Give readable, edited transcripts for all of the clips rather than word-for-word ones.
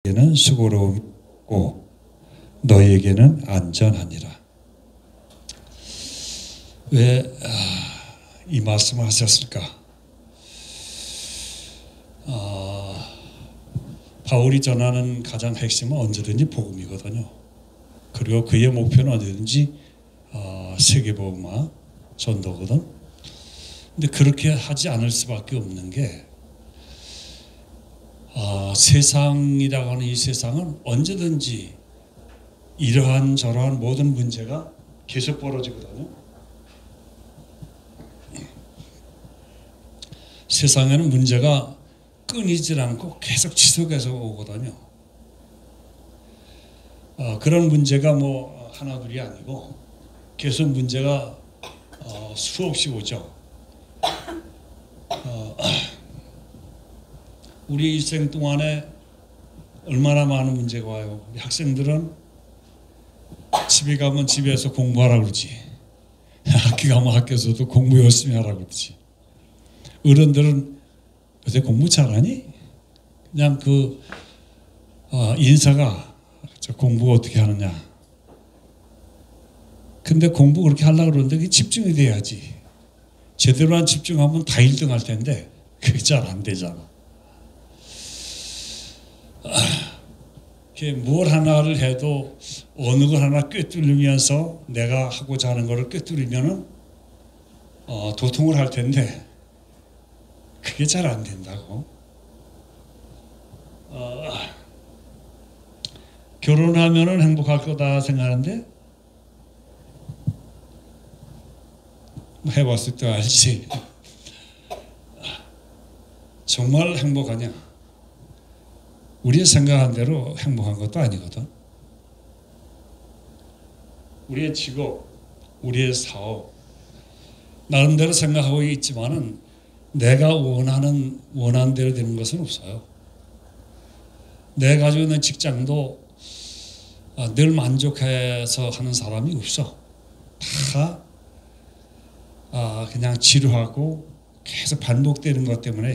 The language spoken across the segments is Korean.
너희에게는 수고로움이 없고 너희에게는 안전하니라. 왜 이 말씀을 하셨을까? 바울이 전하는 가장 핵심은 언제든지 복음이거든요. 그리고 그의 목표는 언제든지 세계복음화 전도거든. 근데 그렇게 하지 않을 수밖에 없는 게 세상이라고 하는 이 세상은 언제든지 이러한 저러한 모든 문제가 계속 벌어지거든요. 세상에는 문제가 끊이질 않고 계속 지속해서 오거든요. 그런 문제가 뭐 하나 둘이 아니고 계속 문제가 수없이 오죠. 우리 일생 동안에 얼마나 많은 문제가 와요. 우리 학생들은 집에 가면 집에서 공부하라고 그러지. 학교 가면 학교에서도 공부 열심히 하라고 그러지. 어른들은 요새 공부 잘하니? 그냥 인사가 저 공부 어떻게 하느냐. 근데 공부 그렇게 하려고 그러는데 그게 집중이 돼야지. 제대로만 집중하면 다 1등 할 텐데 그게 잘 안 되잖아. 뭘 하나를 해도 어느 걸 하나 꿰뚫으면서 내가 하고자 하는 거를 꿰뚫으면은 도통을 할 텐데 그게 잘 안 된다고. 결혼하면은 행복할 거다 생각하는데 해봤을 때 알지. 정말 행복하냐? 우리의 생각한 대로 행복한 것도 아니거든. 우리의 직업, 우리의 사업 나름대로 생각하고 있지만은 내가 원하는 대로 되는 것은 없어요. 내가 가지고 있는 직장도 늘 만족해서 하는 사람이 없어. 다 그냥 지루하고 계속 반복되는 것 때문에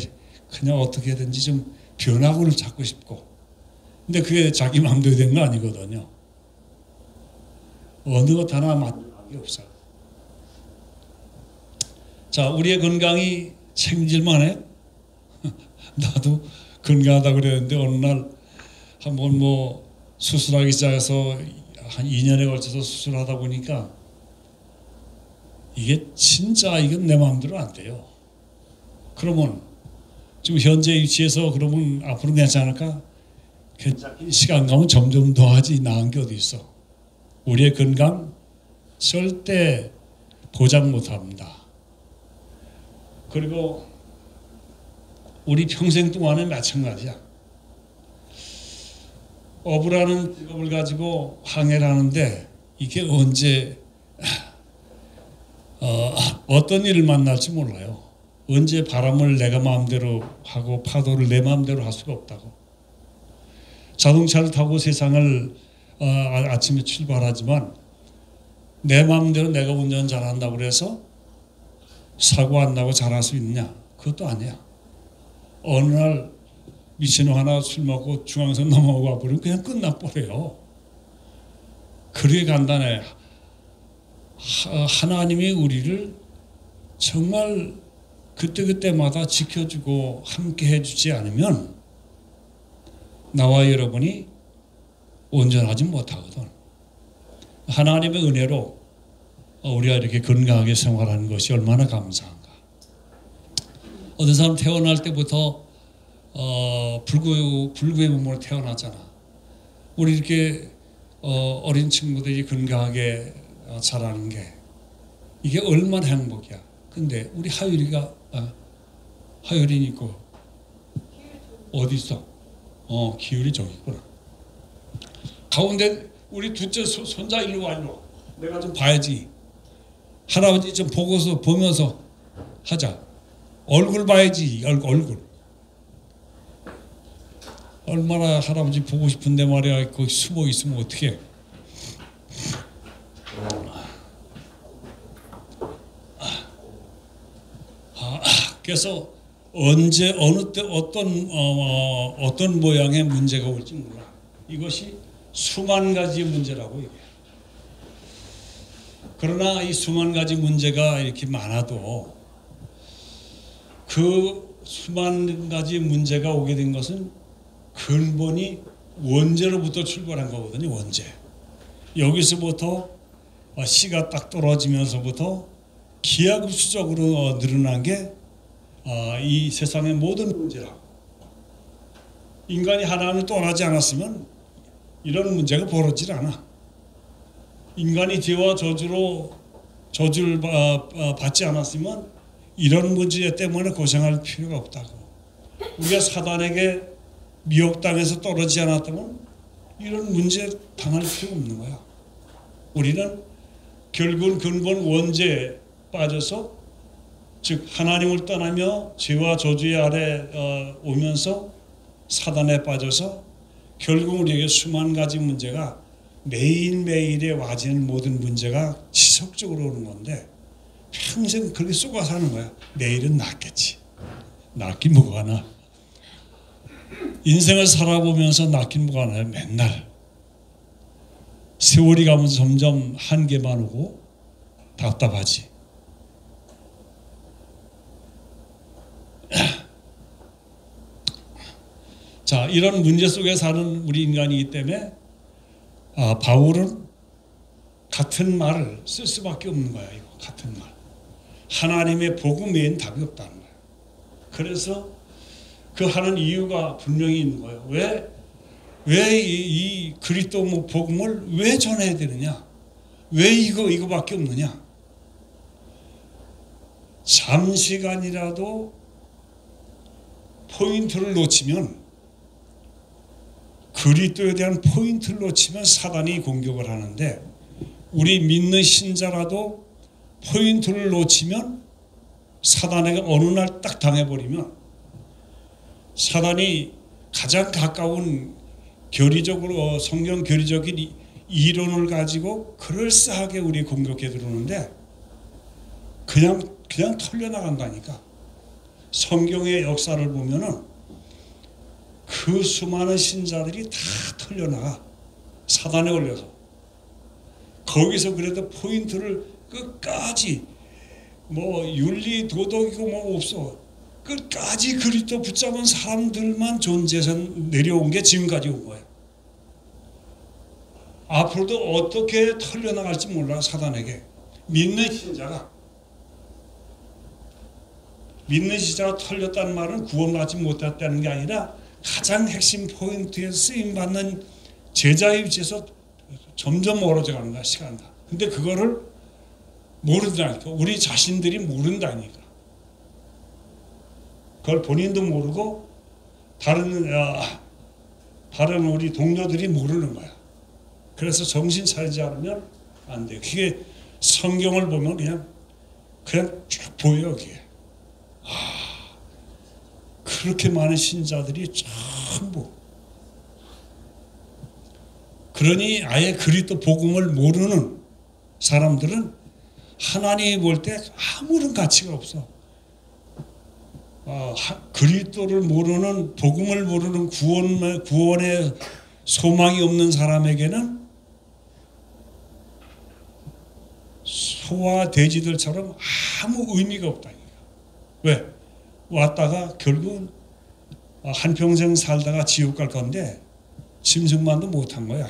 그냥 어떻게든지 좀 변화구를 찾고 싶고. 근데 그게 자기 마음대로 된 거 아니거든요. 어느 것 하나 만족한 게 없어요. 자, 우리의 건강이 책임질만 해? 나도 건강하다고 그랬는데 어느 날 한번 수술하기 시작해서 한 2년에 걸쳐서 수술하다 보니까 이게 진짜 이건 내 마음대로 안 돼요. 그러면 지금 현재 위치에서 그러면 앞으로 괜찮을까? 시간 가면 점점 더하지 나은 게 어디 있어. 우리의 건강 절대 보장 못합니다. 그리고 우리 평생 동안에 마찬가지야. 어부라는 직업을 가지고 항해를 하는데 이게 언제 어떤 일을 만날지 몰라요. 언제 바람을 내가 마음대로 하고 파도를 내 마음대로 할 수가 없다고. 자동차를 타고 세상을 아침에 출발하지만 내 마음대로 내가 운전 잘한다고 그래서 사고 안 나고 잘할 수 있느냐? 그것도 아니야. 어느 날 미친놈 하나 술 먹고 중앙선 넘어가 버리면 그냥 끝나버려요. 그렇게 간단해. 하나님이 우리를 정말 그때그때마다 지켜주고 함께 해주지 않으면 나와 여러분이 온전하지 못하거든. 하나님의 은혜로 우리가 이렇게 건강하게 생활하는 것이 얼마나 감사한가. 어떤 사람 태어날 때부터 불구의 몸으로 태어나잖아. 우리 이렇게 어린 친구들이 건강하게 자라는 게 이게 얼마나 행복이야. 근데 우리 하율이가 하율이 있고 어디 있어? 기율이 저기 있구나. 가운데 우리 둘째 손자 일로 와. 내가 좀 봐야지. 할아버지 좀 보면서 하자. 얼굴 봐야지. 얼굴. 얼마나 할아버지 보고 싶은데 말이야. 거기 숨어 있으면 어떡해. 그래서 언제 어느 때 어떤 모양의 문제가 올지 몰라. 이것이 수만 가지 문제라고 얘기해요. 그러나 이 수만 가지 문제가 이렇게 많아도 그 수만 가지 문제가 오게 된 것은 근본이 원죄로부터 출발한 거거든요. 원죄. 여기서부터 씨가 딱 떨어지면서부터 기하급수적으로 늘어난 게 이 세상의 모든 문제라고. 인간이 하나님을 떠나지 않았으면 이런 문제가 벌어지지 않아. 인간이 죄와 저주를 받지 않았으면 이런 문제 때문에 고생할 필요가 없다고. 우리가 사단에게 미혹당해서 떨어지지 않았다면 이런 문제 당할 필요가 없는 거야. 우리는 결국은 근본 원죄에 빠져서, 즉 하나님을 떠나며 죄와 저주의 아래 오면서 사단에 빠져서 결국 우리에게 수만 가지 문제가 매일매일에 와지는 모든 문제가 지속적으로 오는 건데 평생 그렇게 쏘가 사는 거야. 내일은 낫겠지. 낫긴 뭐가 나. 인생을 살아보면서 낫긴 뭐가 나요. 맨날 세월이 가면서 점점 한계만 오고 답답하지. 자, 이런 문제 속에 사는 우리 인간이기 때문에 바울은 같은 말을 쓸 수밖에 없는 거야. 이거 같은 말. 하나님의 복음 외엔 답이 없다는 거야. 그래서 그 하는 이유가 분명히 있는 거예요. 왜 이 그리스도 복음을 왜 전해야 되느냐? 왜 이거밖에 없느냐? 잠시간이라도 포인트를 놓치면, 그리스도에 대한 포인트를 놓치면 사단이 공격을 하는데, 우리 믿는 신자라도 포인트를 놓치면 사단에게 어느 날 딱 당해버리면 사단이 가장 가까운 교리적으로 성경 교리적인 이론을 가지고 그럴싸하게 우리 공격해 들어오는데 그냥 털려나간다니까. 성경의 역사를 보면은 그 수많은 신자들이 다 털려나가. 사단에 걸려서. 거기서 그래도 포인트를 끝까지 윤리 도덕이고 없어. 끝까지 그리스도 붙잡은 사람들만 존재해서 내려온 게 지금까지 온 거예요. 앞으로도 어떻게 털려나갈지 몰라. 사단에게. 믿는 신자가 털렸다는 말은 구원받지 못했다는 게 아니라 가장 핵심 포인트에 쓰임받는 제자의 위치에서 점점 멀어져 가는 거야. 시간이. 근데 그거를 모른다니까. 우리 자신들이 모른다니까. 그걸 본인도 모르고 다른 우리 동료들이 모르는 거야. 그래서 정신 차리지 않으면 안 돼. 그게 성경을 보면 그냥 쭉 보여. 그게. 그렇게 많은 신자들이 전부. 그러니 아예 그리스도 복음을 모르는 사람들은 하나님이 볼 때 아무런 가치가 없어. 그리스도를 모르는, 복음을 모르는, 구원의 소망이 없는 사람에게는 소와 돼지들처럼 아무 의미가 없다니까. 왜? 왔다가 결국은 한평생 살다가 지옥 갈 건데 짐승만도 못한 거야.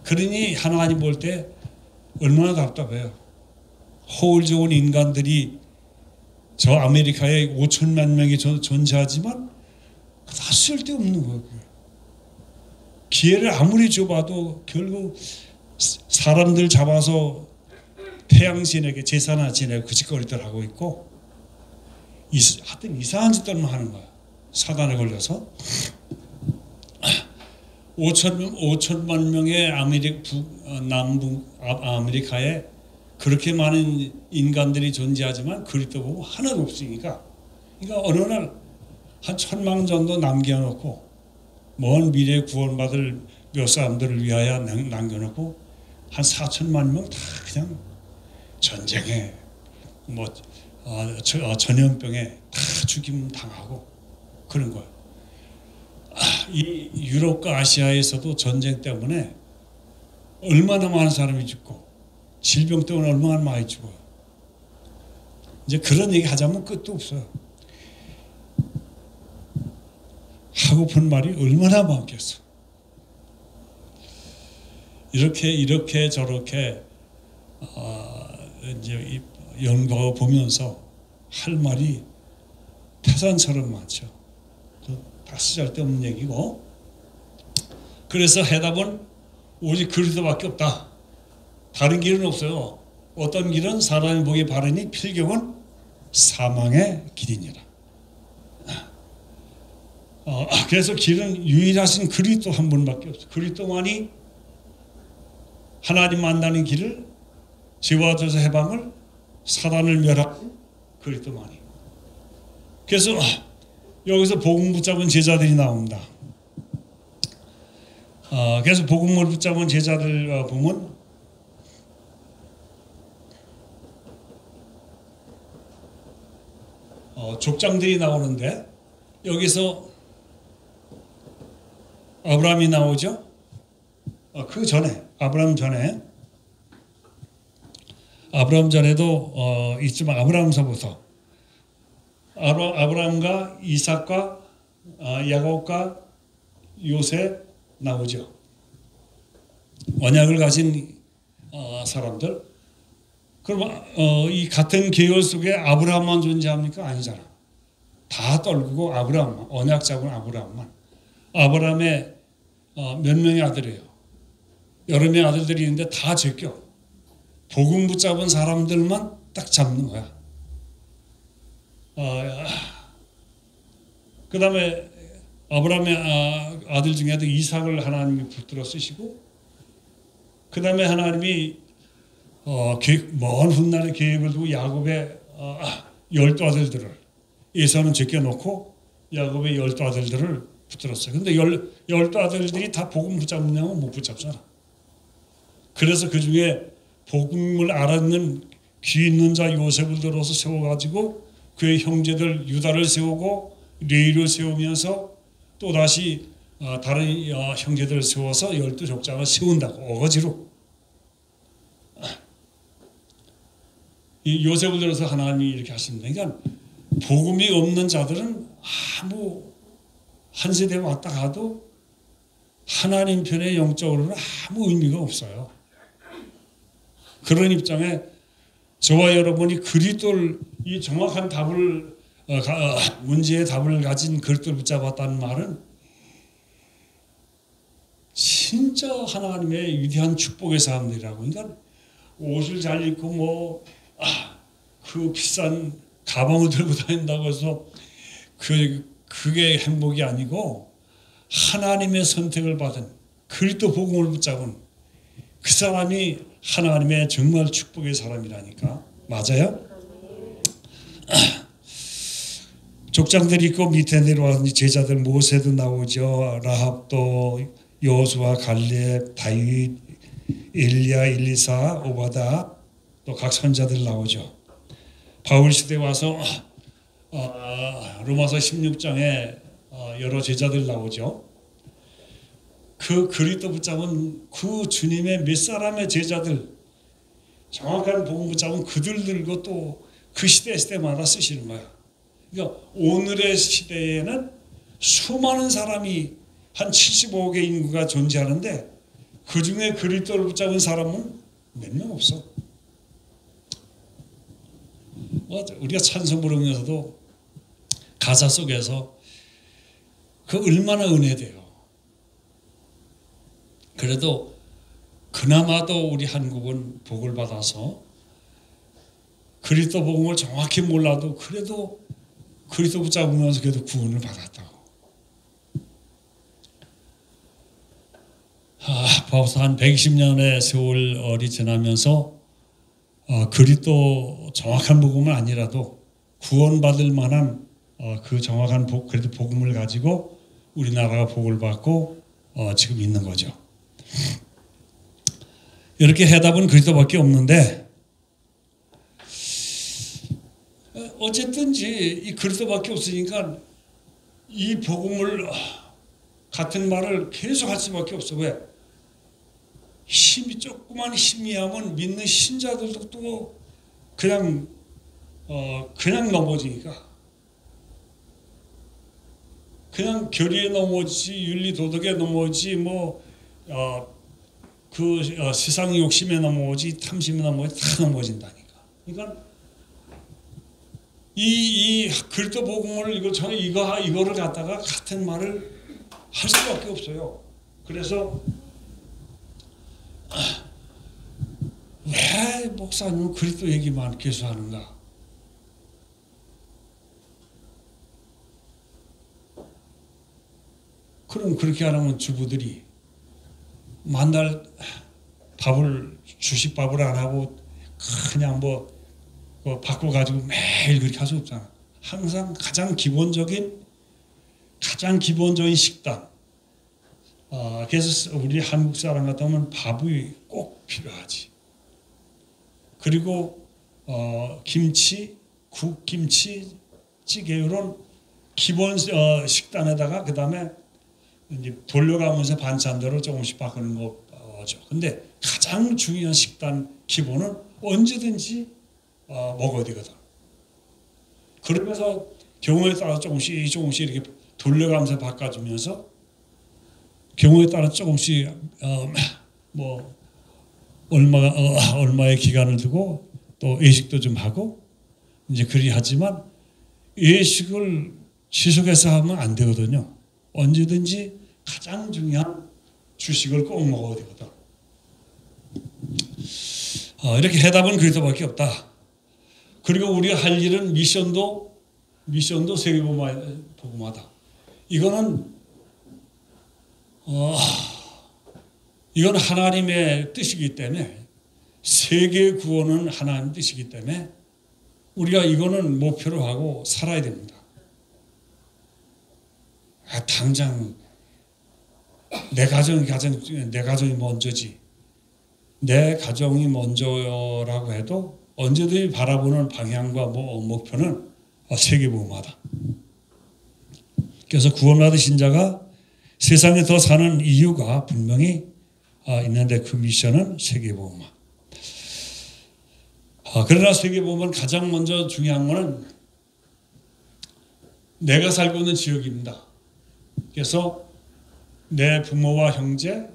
그러니 하나님 볼 때 얼마나 답답해요. 허울 좋은 인간들이 저 아메리카에 5천만 명이 존재하지만 다 쓸데없는 거예요. 기회를 아무리 줘봐도 결국 사람들 잡아서 태양신에게 제사나 지내고 그 짓거리들 하고 있고, 하여튼 이상한 짓들만 하는 거야. 사단에 걸려서 5천만 명의 남부 아메리카에 그렇게 많은 인간들이 존재하지만 그리스도 보고 하나도 없으니까, 그러니까 어느 날 한 1,000만 정도 남겨놓고 먼 미래에 구원받을 몇 사람들을 위하여 남겨놓고 한 4천만 명 다 그냥 전쟁에 전염병에 다 죽임 당하고 그런 거예요. 이 유럽과 아시아에서도 전쟁 때문에 얼마나 많은 사람이 죽고 질병 때문에 얼마나 많이 죽어요. 이제 그런 얘기 하자면 끝도 없어요. 하고픈 말이 얼마나 많겠어. 이렇게 저렇게 이제 연구하고 보면서 할 말이 태산처럼 많죠. 다 쓰잘데없는 얘기고. 그래서 해답은 오직 그리스도밖에 없다. 다른 길은 없어요. 어떤 길은 사람이 보기에 바르니 필경은 사망의 길이니라. 그래서 길은 유일하신 그리스도 한 분밖에 없어요. 그리스도만이 하나님 만나는 길을, 죄와 저서 해방을, 사단을 멸하고 그리스도만이. 그래서 여기서 복음 붙잡은 제자들이 나옵니다. 그래서 복음을 붙잡은 제자들 보면 족장들이 나오는데 여기서 아브라함이 나오죠. 그 전에 아브라함 전에도 있지만 아브라함서부터 아브라함과 이삭과 야곱과 요셉 나오죠. 언약을 가진 사람들. 그럼 이 같은 계열 속에 아브라함만 존재합니까? 아니잖아. 다 떨구고 아브라함만, 언약 잡은 아브라함만. 아브라함의 몇 명의 아들이에요. 여러 명의 아들들이 있는데 다 제껴. 복음 붙잡은 사람들만 딱 잡는 거야. 그 다음에 아브라함의 아들 중에도 이삭을 하나님이 붙들어 쓰시고, 그 다음에 하나님이 먼 훗날의 계획을 두고 야곱의 12 아들들을, 에사는 제껴놓고 야곱의 12 아들들을 붙들었어요. 근데 12 아들들이 다 복음 붙잡느냐면 못 붙잡잖아. 그래서 그 중에 복음을 알았는 귀 있는 자 요셉을 들어서 세워가지고 그의 형제들 유다를 세우고 레위를 세우면서 또다시 다른 형제들을 세워서 12족장을 세운다고 어거지로. 이 요셉을 들어서 하나님이 이렇게 하십니다. 그러니까 복음이 없는 자들은 아무 한 세대 왔다 가도 하나님 편에 영적으로는 아무 의미가 없어요. 그런 입장에 저와 여러분이 그리스도를, 이 정확한 답을 문제의 답을 가진 그리스도를 붙잡았다는 말은 진짜 하나님의 위대한 축복의 사람들이라고. 그러니까 옷을 잘 입고 그 비싼 가방을 들고 다닌다고 해서 그게 행복이 아니고 하나님의 선택을 받은 그리스도 복음을 붙잡은 그 사람이 하나님의 정말 축복의 사람이라니까. 맞아요? 족장들이 있고 밑에 내려와서 제자들 모세도 나오죠. 라합도, 여호수아, 갈렙, 다윗, 엘리야, 엘리사, 오바다, 또 각 선자들 나오죠. 바울 시대에 와서 로마서 16장에 여러 제자들 나오죠. 그 그리스도 붙잡은 그 주님의 몇 사람의 제자들, 정확한 복음 붙잡은 그들 들고 또 그 시대마다 쓰시는 거야. 그러니까 오늘의 시대에는 수많은 사람이 한 75억의 인구가 존재하는데 그 중에 그리스도를 붙잡은 사람은 몇 명 없어. 우리가 찬송 부르면서도 가사 속에서 그 얼마나 은혜돼요. 그래도 그나마도 우리 한국은 복을 받아서 그리스도 복음을 정확히 몰라도 그래도 그리스도 붙잡으면서 그래도 구원을 받았다고. 벌써 한 120년의 세월이 지나면서 그리스도 정확한 복음은 아니라도 구원받을 만한 그 정확한 그래도 복음을 가지고 우리나라가 복을 받고 지금 있는 거죠. 이렇게 해답은 그리스도밖에 없는데 어쨌든지 이 그리스도밖에 없으니까 이 복음을 같은 말을 계속 할 수밖에 없어. 왜? 조그만 힘이 하면 믿는 신자들도 또 그냥 넘어지니까, 그냥 교리에 넘어지지, 윤리 도덕에 넘어지지, 세상 욕심에 넘어오지, 탐심에 넘어오지, 다 넘어진다니까. 그러니까 이 그리스도 복음을 이거를 갖다가 같은 말을 할 수밖에 없어요. 그래서 왜 목사님은 그리스도 얘기만 계속 하는가? 그럼 그렇게 안 하면 주부들이 만날 주식밥을 안 하고 그냥 바꿔가지고 매일 그렇게 할 수 없잖아. 항상 가장 기본적인 식단. 그래서 우리 한국 사람 같으면 밥이 꼭 필요하지. 그리고 김치, 국, 김치, 찌개 이런 기본 식단에다가 그 다음에 이제 돌려가면서 반찬대로 조금씩 바꾸는 거죠. 근데 가장 중요한 식단 기본은 언제든지 먹어야 되거든. 그러면서 경우에 따라 조금씩 이렇게 돌려가면서 바꿔주면서 경우에 따라 조금씩 얼마의 기간을 두고 또 예식도 좀 하고 이제 그리 하지만 예식을 지속해서 하면 안 되거든요. 언제든지 가장 중요한 주식을 꼭 먹어야 되거든. 이렇게 해답은 그리스도밖에 없다. 그리고 우리가 할 일은 미션도 세계복음화다. 이건 하나님의 뜻이기 때문에, 세계 구원은 하나님의 뜻이기 때문에 우리가 이거는 목표로 하고 살아야 됩니다. 당장 내 가정이 먼저지. 내 가정이 먼저라고 해도 언제든지 바라보는 방향과 목표는 세계복음화다. 그래서 구원받으신 자가 세상에 더 사는 이유가 분명히 있는데 그 미션은 세계복음화. 그러나 세계복음은 가장 먼저 중요한 것은 내가 살고 있는 지역입니다. 그래서 내 부모와 형제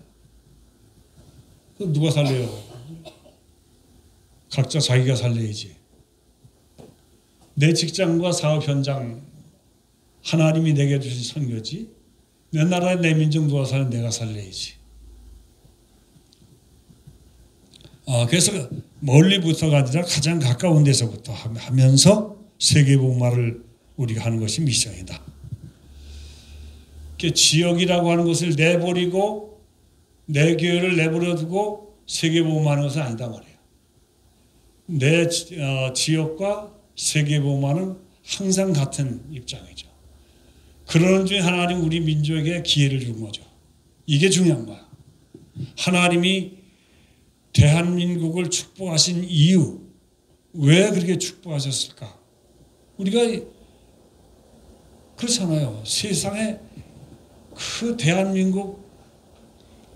누가 살려요? 각자 자기가 살려야지. 내 직장과 사업 현장 하나님이 내게 주신 선교지. 내 나라에 내 민족 누가 살려? 내가 살려야지. 그래서 멀리부터가 아니라 가장 가까운 데서부터 하면서 세계복음화를 우리가 하는 것이 미션이다. 지역이라고 하는 것을 내버리고 내 교회를 내버려두고 세계복음화하는 것은 아니다 말이에요. 내 지역과 세계복음화는 항상 같은 입장이죠. 그러는 중에 하나님 우리 민족에게 기회를 준 거죠. 이게 중요한 거야. 하나님이 대한민국을 축복하신 이유, 왜 그렇게 축복하셨을까? 우리가 그렇잖아요. 세상에 그 대한민국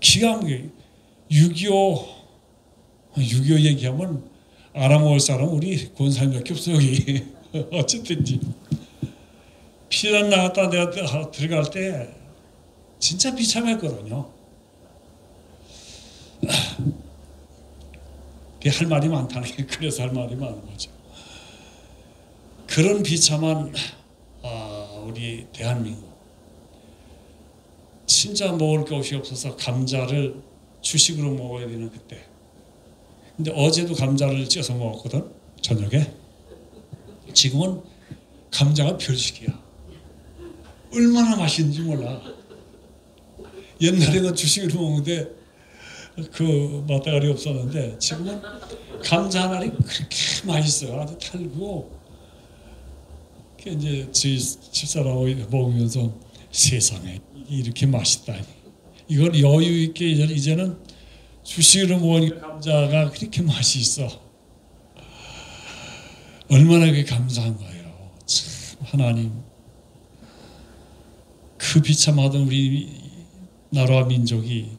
기가 막히게 6.25 얘기하면 알아먹을 사람 우리 권사님밖에 없어 여기. 어쨌든지 피난 나갔다 내가 들어갈 때 진짜 비참했거든요. 할 말이 많다는 게 그래서 할 말이 많은 거죠. 그런 비참한 우리 대한민국 진짜 먹을 것이 없어서 감자를 주식으로 먹어야 되는 그때. 근데 어제도 감자를 쪄서 먹었거든 저녁에. 지금은 감자가 별식이야. 얼마나 맛있는지 몰라. 옛날에는 주식으로 먹는데 그 맛대가리 없었는데 지금은 감자 한 알이 그렇게 맛있어요. 아주 달고. 이제 저희 집사람하고 먹으면서 세상에 이렇게 맛있다니. 이걸 여유 있게 이제는 주식으로 먹으니까 감자가 그렇게 맛이 있어. 얼마나 그게 감사한 거예요. 하나님, 그 비참하던 우리 나라와 민족이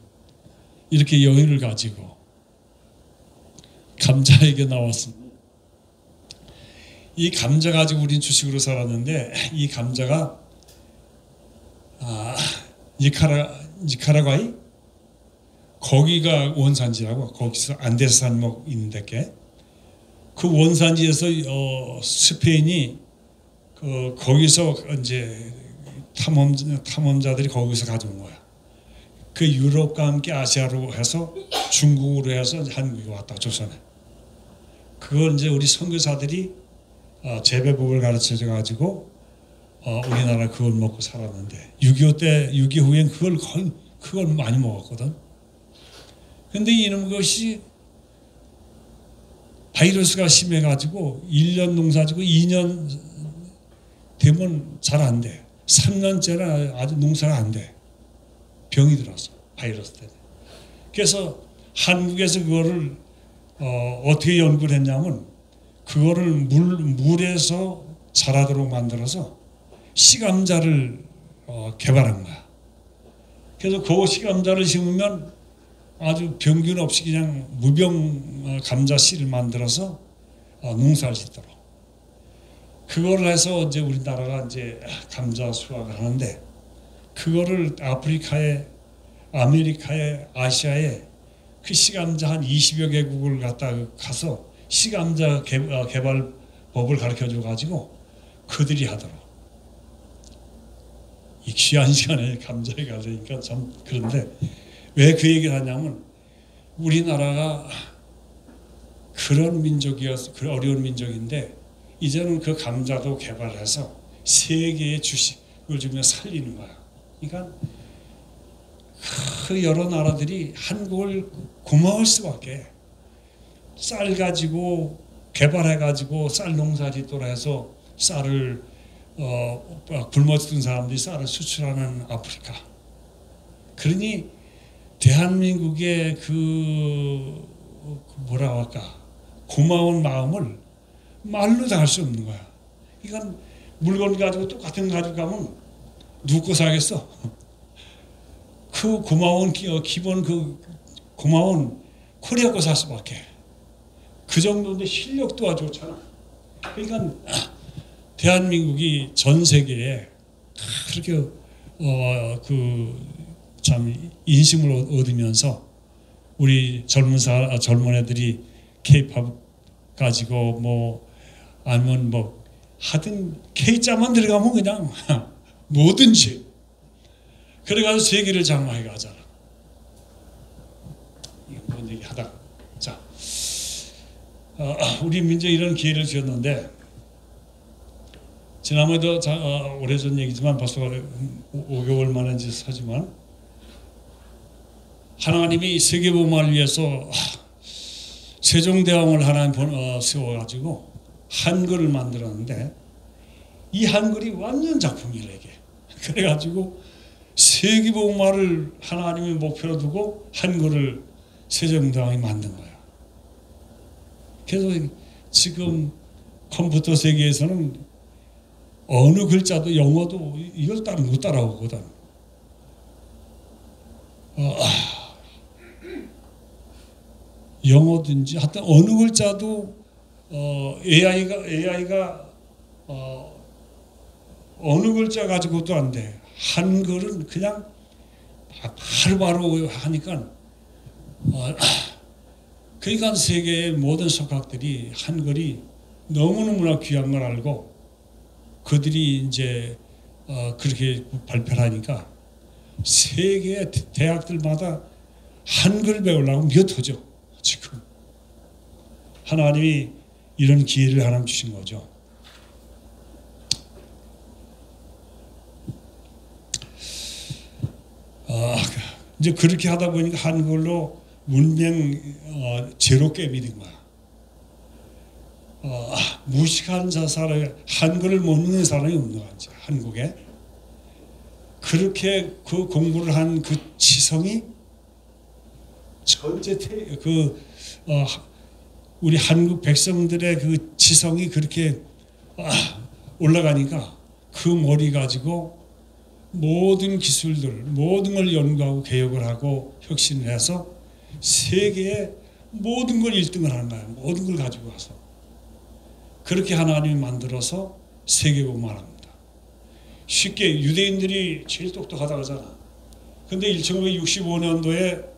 이렇게 여유를 가지고 감자에게 나왔습니다. 이 감자 가지고 우린 주식으로 살았는데, 이 감자가 니카라과이 거기가 원산지라고, 거기서 안데스 산목 있는데 그 원산지에서 스페인이 거기서 이제 탐험자들이 거기서 가져온 거야. 그 유럽과 함께 아시아로 해서 중국으로 해서 한국에 왔다, 조선에. 그걸 이제 우리 선교사들이 재배법을 가르쳐 가지고 우리나라 그걸 먹고 살았는데, 6.25 후엔 그걸 많이 먹었거든. 근데 이놈 것이 바이러스가 심해 가지고 1년 농사 짓고 2년 되면 잘 안 돼. 3년째나 아주 농사가 안 돼. 병이 들어서, 바이러스 때문에. 그래서 한국에서 그거를 어떻게 연구를 했냐면, 그거를 물에서 자라도록 만들어서 씨감자를 개발한 거야. 그래서 그 씨감자를 심으면 아주 병균 없이 그냥 무병 감자 씨를 만들어서 농사를 짓도록. 그걸 해서 이제 우리나라가 이제 감자 수확을 하는데, 그거를 아프리카에, 아메리카에, 아시아에 그 씨감자 한 20여 개국을 가서 씨감자 개발법을 가르쳐 줘가지고 그들이 하도록. 이 귀한 시간에 감자에 가려니까 참 그런데, 왜 그 얘기를 하냐면, 우리나라가 그런 민족이어서, 그 어려운 민족인데 이제는 그 감자도 개발해서 세계의 주식을 주면 살리는 거야. 그러니까 그 여러 나라들이 한국을 고마울 수밖에. 쌀 가지고 개발해가지고 쌀 농사 짓도록 해서 쌀을 굶어 죽은 사람들이 쌀을 수출하는 아프리카. 그러니 대한민국의 그 뭐라고 할까, 고마운 마음을 말로 다 할 수 없는 거야. 그러니까 물건 가지고 똑같은 거 가지고 가면 누구 거 사겠어? 그 고마운 기본 그 고마운 코리아 거 살 수밖에. 그 정도인데 실력도 아주 좋잖아. 그러니까 대한민국이 전 세계에 그렇게 참 인심을 얻으면서 우리 젊은 애들이 K-팝 가지고 뭐 아니면 뭐 하여튼 K자만 들어가면 그냥 뭐든지 그래가지고 세계를 장악해 가잖아. 이거 뭔 얘기 하다가 자, 우리 민족이 이런 기회를 주었는데, 지난번에도 오래전 얘기지만 벌써 5개월 만에 하지만, 하나님이 세계복음화를 위해서 세종대왕을 하나님 세워가지고 한글을 만들었는데, 이 한글이 완전 작품이래 이게. 그래가지고 세계복음화를 하나님이 목표로 두고 한글을 세종대왕이 만든 거야. 그래서 지금 컴퓨터 세계에서는 어느 글자도, 영어도 이걸 못 따라오거든. 영어든지 하여튼 어느 글자도 AI가 어느 글자 가지고도 안 돼. 한글은 그냥 바로바로 하니까 그러니까 세계의 모든 석학들이 한글이 너무너무나 귀한 걸 알고 그들이 이제 그렇게 발표를 하니까 세계의 대학들마다 한글 배우려고 미어터져. 지금 하나님이 이런 기회를 하나님 주신 거죠. 이제 그렇게 하다 보니까 한글로 문명 제로게 믿은 거야. 무식한 사람이, 한글을 못 읽는 사람이 없는 거지 한국에. 그렇게 그 공부를 한 그 지성이 전체 우리 한국 백성들의 그 지성이 그렇게 올라가니까 그 머리 가지고 모든 기술들, 모든 걸 연구하고 개혁을 하고 혁신을 해서 세계의 모든 걸 1등을 하는 거예요. 모든 걸 가지고 와서. 그렇게 하나님이 만들어서 세계복음을 합니다. 쉽게 유대인들이 제일 똑똑하다 그러잖아. 근데 1965년도에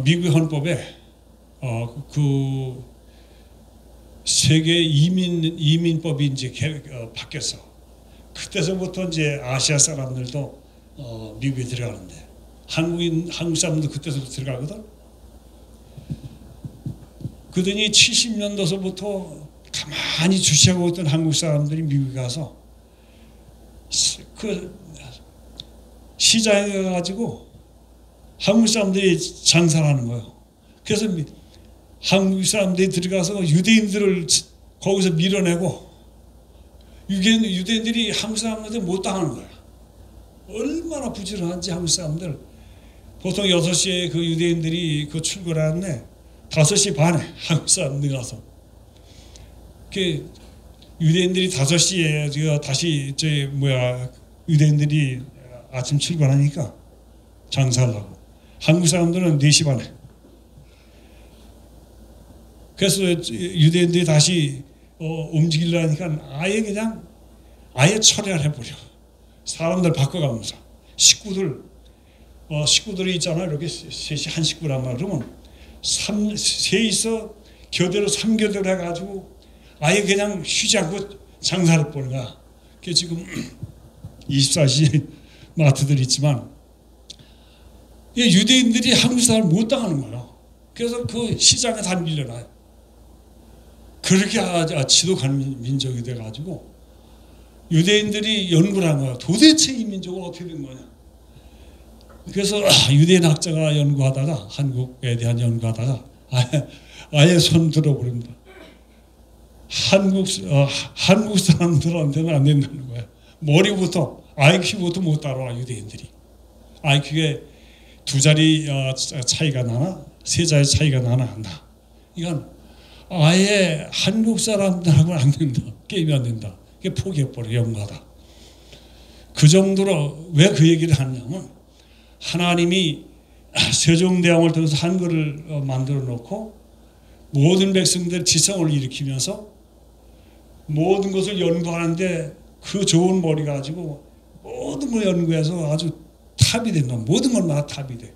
미국 헌법에 그 세계 이민법이 이제 바뀌었어. 그때서부터 이제 아시아 사람들도 미국에 들어가는데 한국 사람도 그때서부터 들어가거든. 그러더니 70년도서부터 가만히 주시하고 있던 한국 사람들이 미국에 가서 그 시장에 가가지고 한국 사람들이 장사를 하는 거예요. 그래서 한국 사람들이 들어가서 유대인들을 거기서 밀어내고 유대인들이 한국 사람들한테 못 당하는 거야. 얼마나 부지런한지 한국 사람들. 보통 6시에 그 유대인들이 그 출근하는데 5시 반에 한국 사람들 가서 그 유대인들이 5시에 다시 유대인들이 아침 출근하니까 장사를 하고 한국 사람들은 4시 반에. 그래서 유대인들이 다시 움직이려니까 아예 처리를 해버려. 사람들 바꿔가면서 식구들이 있잖아. 이렇게 셋이 한 식구란 말이야. 그러면 셋이서 교대로 3교대로 해가지고 아예 그냥 쉬지 않고 장사를 보는 거야. 그게 지금 24시 마트들이 있지만 유대인들이 한국 사람을 못 당하는 거예요. 그래서 그 시장에 다 밀려나요. 그렇게 지독한 민족이 돼가지고 유대인들이 연구를 한 거야. 도대체 이 민족은 어떻게 된 거냐. 그래서 유대인 학자가 연구하다가 한국에 대한 연구하다가 아예 손 들어버립니다. 한국 사람들한테는 안 된다는 거야. 머리부터 IQ부터 못 따라와 유대인들이. IQ에 2자리 차이가 나나 3자리 차이가 나나 안 나. 이건 아예 한국 사람들하고는 안 된다. 게임이 안 된다. 이게 포기해버려. 연구하다. 그 정도로 왜 그 얘기를 하냐면 하나님이 세종대왕을 통해서 한글을 만들어 놓고 모든 백성들 지성을 일으키면서 모든 것을 연구하는데 그 좋은 머리 가지고 모든 걸 연구해서 아주 탑이 된다. 모든 것마다 탑이 돼.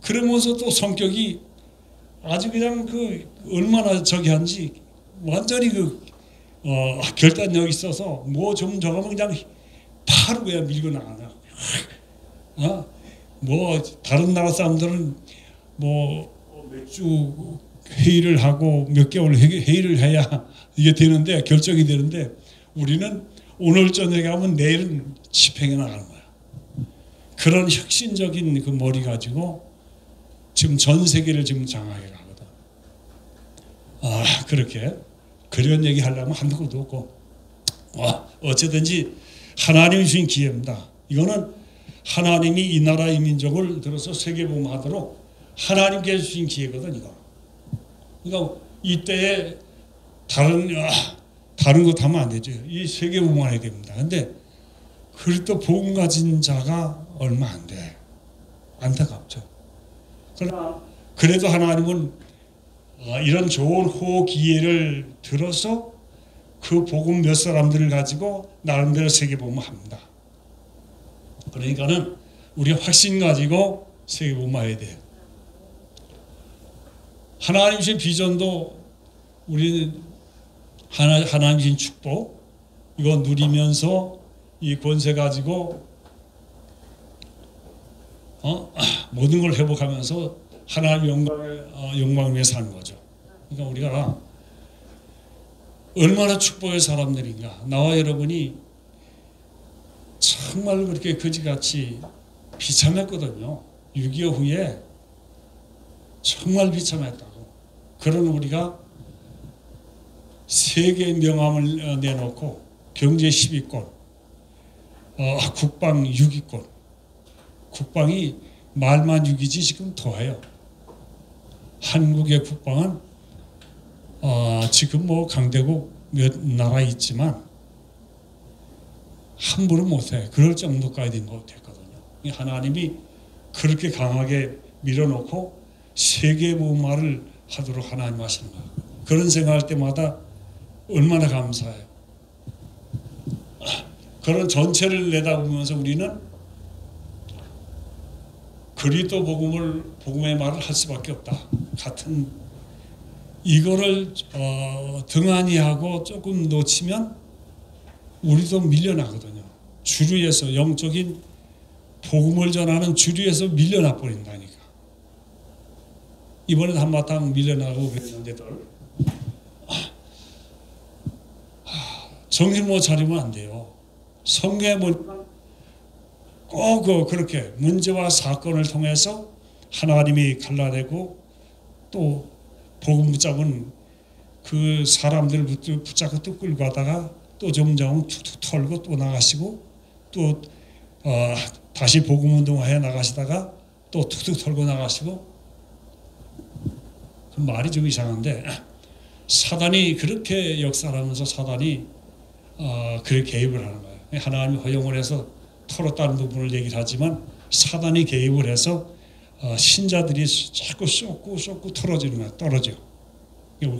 그러면서 또 성격이 아주 그냥 얼마나 한지 완전히 결단력이 있어서 뭐 좀 저거면 그냥 바로 그냥 밀고 나가냐. 다른 나라 사람들은 몇 주 회의를 하고 몇 개월 회의를 해야 이게 되는데 결정이 되는데 우리는 오늘 저녁에 하면 내일은 집행해 나가는 거야. 그런 혁신적인 그 머리 가지고 지금 전 세계를 지금 장악해 가거든. 그렇게 그런 얘기 하려면 한두 곳도 없고 어쨌든지 하나님이 주신 기회입니다. 이거는 하나님이 이 나라 이 민족을 들어서 세계복음하도록 하나님께서 주신 기회거든. 그러니까 이때에 다른 것 하면 안 되죠. 이 세계복음을 해야 됩니다. 근데 그래도 복음 가진 자가 얼마 안 돼. 안타깝죠. 그러나 그래도 하나님은 이런 좋은 기회를 들어서 그 복음 몇 사람들을 가지고 나름대로 세계복음을 합니다. 그러니까는 우리 확신 가지고 세계복음을 해야 돼요. 하나님 주신 비전도 우리는 하나님 주신 축복 이거 누리면서 이 권세 가지고 모든 걸 회복하면서 하나님 영광을 위해 사는 거죠. 그러니까 우리가 얼마나 축복의 사람들인가. 나와 여러분이 정말 그렇게 거지같이 비참했거든요. 6.25 후에 정말 비참했다고. 그런 우리가 세계 명함을 내놓고 경제 10위권, 국방 6위권. 국방이 말만 6이지 지금 더해요. 한국의 국방은 지금 뭐 강대국 몇 나라 있지만 함부로 못해. 그럴 정도까지 된 것 됐거든요. 하나님이 그렇게 강하게 밀어놓고 세계복음화를 하도록 하나님 하시는 거예요. 그런 생각할 때마다 얼마나 감사해요. 그런 전체를 내다보면서 우리는 그리스도 복음의 말을 할 수밖에 없다. 같은 이거를 등한히 하고 조금 놓치면 우리도 밀려나거든요. 주류에서 영적인 복음을 전하는 주류에서 밀려나 버린다니까. 이번에 한바탕 밀려나고 그랬는데들 정신 못 차리면 안 돼요. 성경에 보면 꼭 그렇게 문제와 사건을 통해서 하나님이 갈라내고 또 복음 붙잡은 그 사람들 붙잡고 또 끌고 가다가 또 점점 툭툭 털고 또 나가시고 또 다시 복음 운동해 나가시다가 또 툭툭 털고 나가시고 그 말이 좀 이상한데 사단이 그렇게 역사하면서 사단이 그렇게 개입을 하는 거예요. 하나님이 허용을 해서 털었다는 부분을 얘기를 하지만 사단이 개입을 해서 신자들이 자꾸 쏟고 털어지는 거예요. 떨어져.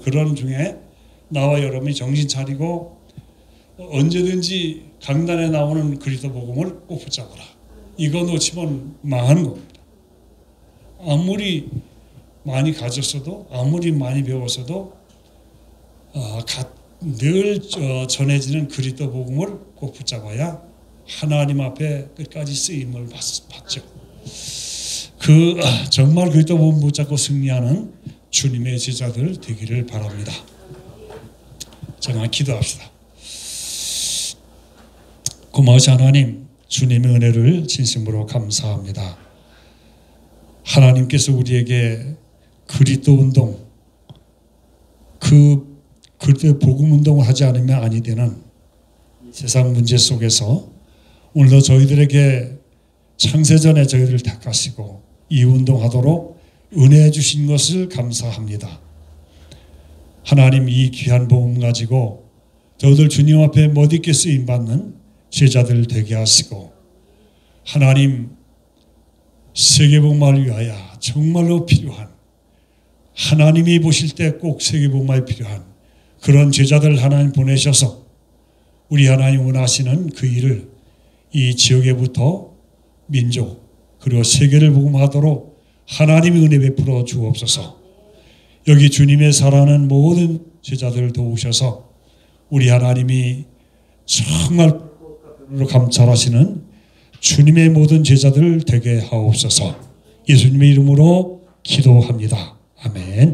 그런 중에 나와 여러분이 정신 차리고 언제든지 강단에 나오는 그리스도 복음을 꼭 붙잡아라. 이거 놓치면 망하는 겁니다. 아무리 많이 가졌어도 아무리 많이 배웠어도 늘 전해지는 그리스도 복음을 꼭 붙잡아야 하나님 앞에 끝까지 쓰임을 받죠. 정말 그리스도 복음 붙잡고 승리하는 주님의 제자들 되기를 바랍니다. 정말 기도합시다. 고마우신 하나님, 주님의 은혜를 진심으로 감사합니다. 하나님께서 우리에게 그리스도 운동, 그리스도의 복음 운동을 하지 않으면 아니 되는 세상 문제 속에서 오늘도 저희들에게 창세전에 저희들을 택하시고 이 운동하도록 은혜해 주신 것을 감사합니다. 하나님, 이 귀한 복음 가지고 저희들 주님 앞에 못있게 쓰임받는 제자들 되게 하시고 하나님, 세계복음화를 위하여 정말로 필요한, 하나님이 보실 때 꼭 세계복음화에 필요한 그런 제자들 하나님 보내셔서 우리 하나님 원하시는 그 일을 이 지역에부터 민족 그리고 세계를 복음하도록 하나님의 은혜 베풀어 주옵소서. 여기 주님의 사랑하는 모든 제자들을 도우셔서 우리 하나님이 정말 감찰하시는 주님의 모든 제자들 되게 하옵소서. 예수님의 이름으로 기도합니다. 아멘.